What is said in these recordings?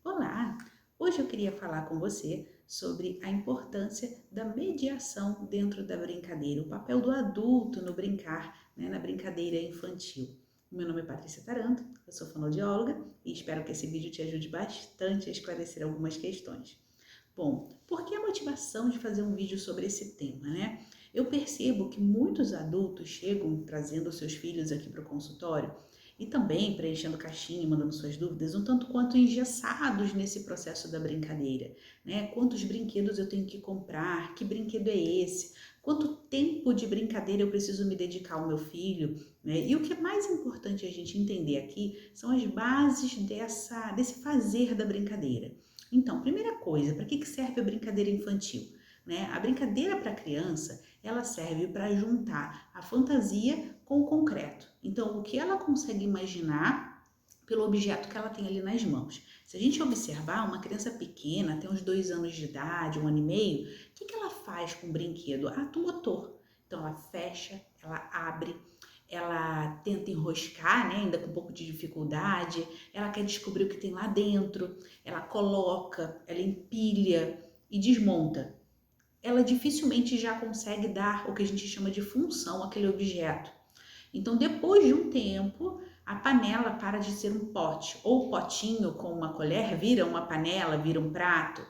Olá! Hoje eu queria falar com você sobre a importância da mediação dentro da brincadeira, o papel do adulto no brincar, na brincadeira infantil. Meu nome é Patrícia Taranto, eu sou fonoaudióloga e espero que esse vídeo te ajude bastante a esclarecer algumas questões. Bom, por que a motivação de fazer um vídeo sobre esse tema, Eu percebo que muitos adultos chegam trazendo seus filhos aqui para o consultório e também preenchendo caixinha, mandando suas dúvidas, um tanto quanto engessados nesse processo da brincadeira, Quantos brinquedos eu tenho que comprar? Que brinquedo é esse? Quanto tempo de brincadeira eu preciso me dedicar ao meu filho? E o que é mais importante a gente entender aqui são as bases desse fazer da brincadeira. Então, primeira coisa, para que serve a brincadeira infantil? A brincadeira para criança, ela serve para juntar a fantasia com o concreto. Então, o que ela consegue imaginar pelo objeto que ela tem ali nas mãos. Se a gente observar, uma criança pequena, tem uns 2 anos de idade, 1 ano e meio, o que ela faz com o brinquedo? Ato motor. Então, ela fecha, ela abre, ela tenta enroscar, ainda com um pouco de dificuldade, ela quer descobrir o que tem lá dentro, ela coloca, ela empilha e desmonta. Ela dificilmente já consegue dar o que a gente chama de função àquele objeto. Então, depois de um tempo, a panela para de ser um pote, ou o potinho com uma colher vira uma panela, vira um prato,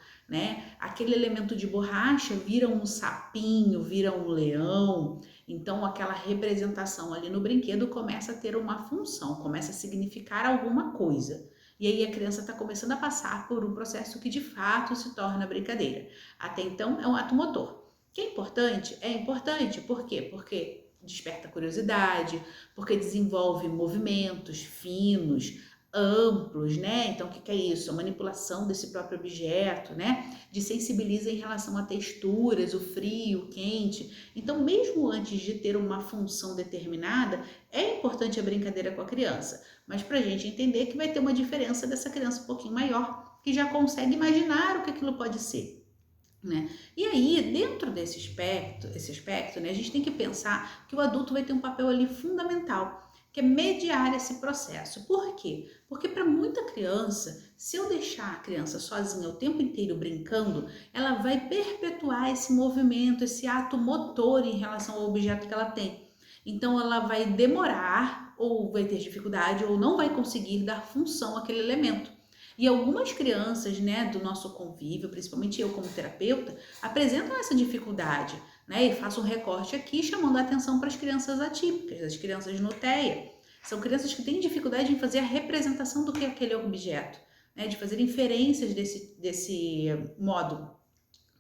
Aquele elemento de borracha vira um sapinho, vira um leão. Então, aquela representação ali no brinquedo começa a ter uma função, começa a significar alguma coisa. E aí a criança está começando a passar por um processo que de fato se torna brincadeira. Até então é um ato motor. Que é importante? É importante, por quê? Porque desperta curiosidade, porque desenvolve movimentos finos, amplos, Então, o que é isso? A manipulação desse próprio objeto, Desensibiliza em relação a texturas, o frio, o quente. Então, mesmo antes de ter uma função determinada, é importante a brincadeira com a criança, mas para a gente entender que vai ter uma diferença dessa criança um pouquinho maior, que já consegue imaginar o que aquilo pode ser. E aí, dentro desse aspecto, a gente tem que pensar que o adulto vai ter um papel ali fundamental, que é mediar esse processo. Por quê? Porque para muita criança, se eu deixar a criança sozinha o tempo inteiro brincando, ela vai perpetuar esse movimento, esse ato motor em relação ao objeto que ela tem. Então, ela vai demorar, ou vai ter dificuldade, ou não vai conseguir dar função àquele elemento. E algumas crianças, do nosso convívio, principalmente eu como terapeuta, apresentam essa dificuldade, E faço um recorte aqui chamando a atenção para as crianças atípicas, as crianças no TEA. São crianças que têm dificuldade em fazer a representação do que é aquele objeto, De fazer inferências desse modo,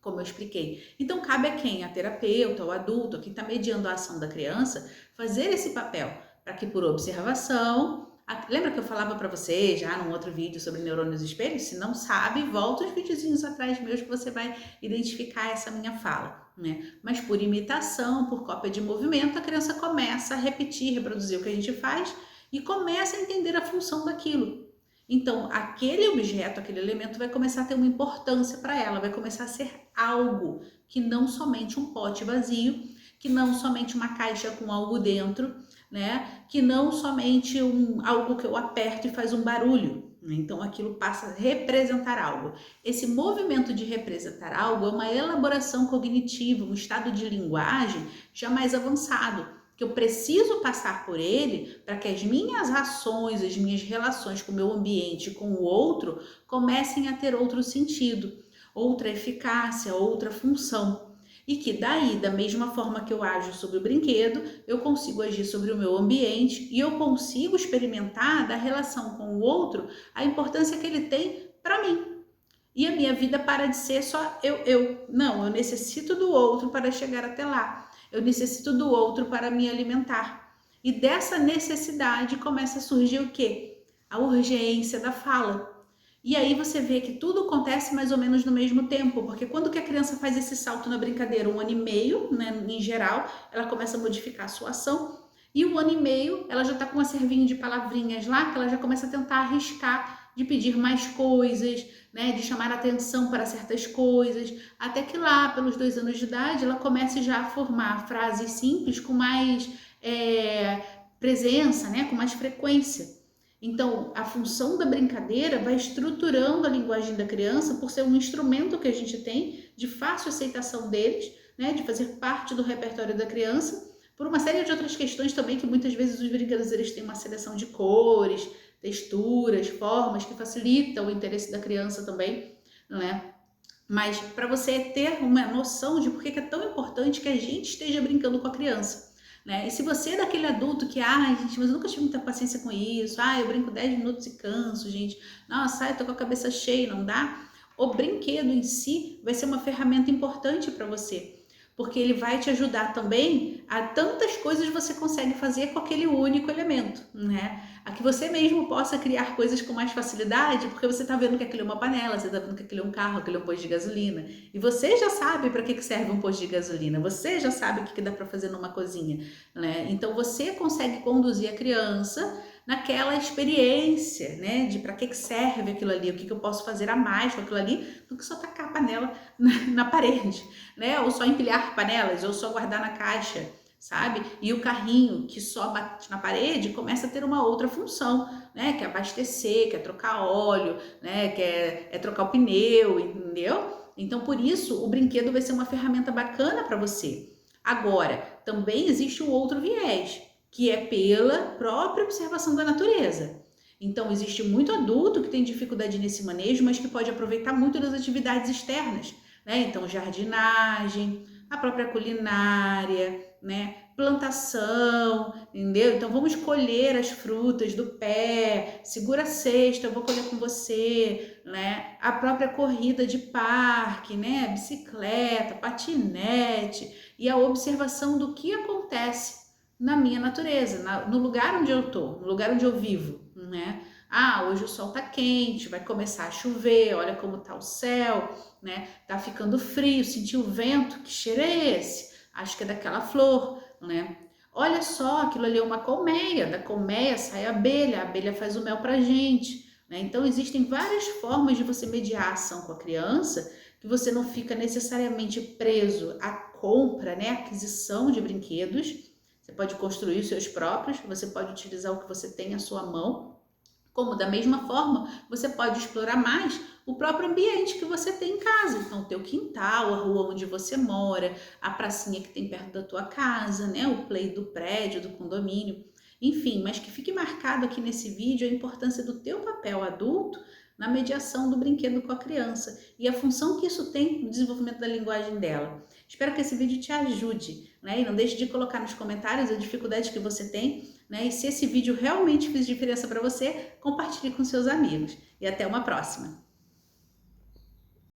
como eu expliquei. Então, cabe a quem? A terapeuta, o adulto, quem está mediando a ação da criança, fazer esse papel, para que por observação... Lembra que eu falava para você já num outro vídeo sobre neurônios espelhos? Se não sabe, volta os videozinhos atrás meus que você vai identificar essa minha fala, Mas por imitação, por cópia de movimento, a criança começa a repetir, reproduzir o que a gente faz e começa a entender a função daquilo. Então, aquele objeto, aquele elemento vai começar a ter uma importância para ela, vai começar a ser algo que não somente um pote vazio, que não somente uma caixa com algo dentro, Que não somente algo que eu aperto e faz um barulho. Então, aquilo passa a representar algo. Esse movimento de representar algo é uma elaboração cognitiva, um estado de linguagem já mais avançado, que eu preciso passar por ele para que as minhas ações, as minhas relações com o meu ambiente, com o outro, comecem a ter outro sentido, outra eficácia, outra função. E que daí, da mesma forma que eu ajo sobre o brinquedo, eu consigo agir sobre o meu ambiente e eu consigo experimentar da relação com o outro a importância que ele tem para mim. E a minha vida para de ser só eu. Não, eu necessito do outro para chegar até lá. Eu necessito do outro para me alimentar. E dessa necessidade começa a surgir o quê? A urgência da fala. E aí você vê que tudo acontece mais ou menos no mesmo tempo, porque quando que a criança faz esse salto na brincadeira? 1 ano e meio, em geral, ela começa a modificar a sua ação, e 1 ano e meio ela já está com uma servinha de palavrinhas lá, que ela já começa a tentar arriscar, de pedir mais coisas, de chamar atenção para certas coisas, até que lá, pelos 2 anos de idade, ela comece já a formar frases simples com mais presença, com mais frequência. Então, a função da brincadeira vai estruturando a linguagem da criança por ser um instrumento que a gente tem de fácil aceitação deles, né, de fazer parte do repertório da criança, por uma série de outras questões também que muitas vezes os brinquedos eles têm uma seleção de cores, texturas, formas que facilitam o interesse da criança também, né? Mas para você ter uma noção de por que é tão importante que a gente esteja brincando com a criança. Né? E se você é daquele adulto que, gente, mas eu nunca tive muita paciência com isso, eu brinco 10 minutos e canso, gente, nossa, eu tô com a cabeça cheia, não dá? O brinquedo em si vai ser uma ferramenta importante para você, porque ele vai te ajudar também a tantas coisas você consegue fazer com aquele único elemento, né? A que você mesmo possa criar coisas com mais facilidade, porque você está vendo que aquilo é uma panela, você está vendo que aquilo é um carro, aquilo é um posto de gasolina, e você já sabe para que serve um posto de gasolina, você já sabe o que dá para fazer numa cozinha, né? Então você consegue conduzir a criança naquela experiência, né, de para que serve aquilo ali, o que eu posso fazer a mais com aquilo ali, do que só tacar a panela na parede, né, ou só empilhar panelas, ou só guardar na caixa, sabe? E o carrinho que só bate na parede começa a ter uma outra função, né, que é abastecer, que é trocar óleo, né, que é trocar o pneu, entendeu? Então, por isso, o brinquedo vai ser uma ferramenta bacana para você. Agora, também existe um outro viés, que é pela própria observação da natureza. Então, existe muito adulto que tem dificuldade nesse manejo, mas que pode aproveitar muito das atividades externas, né? Então, jardinagem, a própria culinária, né? Plantação, entendeu? Então, vamos colher as frutas do pé, segura a cesta, eu vou colher com você, né? A própria corrida de parque, né? Bicicleta, patinete e a observação do que acontece na minha natureza, no lugar onde eu tô, no lugar onde eu vivo, né? Hoje o sol tá quente, vai começar a chover, olha como tá o céu, né? Tá ficando frio, senti o vento, que cheiro é esse? Acho que é daquela flor, né? Olha só, aquilo ali é uma colmeia, da colmeia sai a abelha faz o mel pra gente, né? Então existem várias formas de você mediar a ação com a criança, que você não fica necessariamente preso à compra, né? Aquisição de brinquedos. Você pode construir os seus próprios, você pode utilizar o que você tem à sua mão, como da mesma forma você pode explorar mais o próprio ambiente que você tem em casa. Então, o teu quintal, a rua onde você mora, a pracinha que tem perto da tua casa, né? O play do prédio, do condomínio, enfim, mas que fique marcado aqui nesse vídeo a importância do teu papel adulto na mediação do brinquedo com a criança e a função que isso tem no desenvolvimento da linguagem dela. Espero que esse vídeo te ajude, né? E não deixe de colocar nos comentários a dificuldade que você tem, né? E se esse vídeo realmente fez diferença para você, compartilhe com seus amigos. E até uma próxima!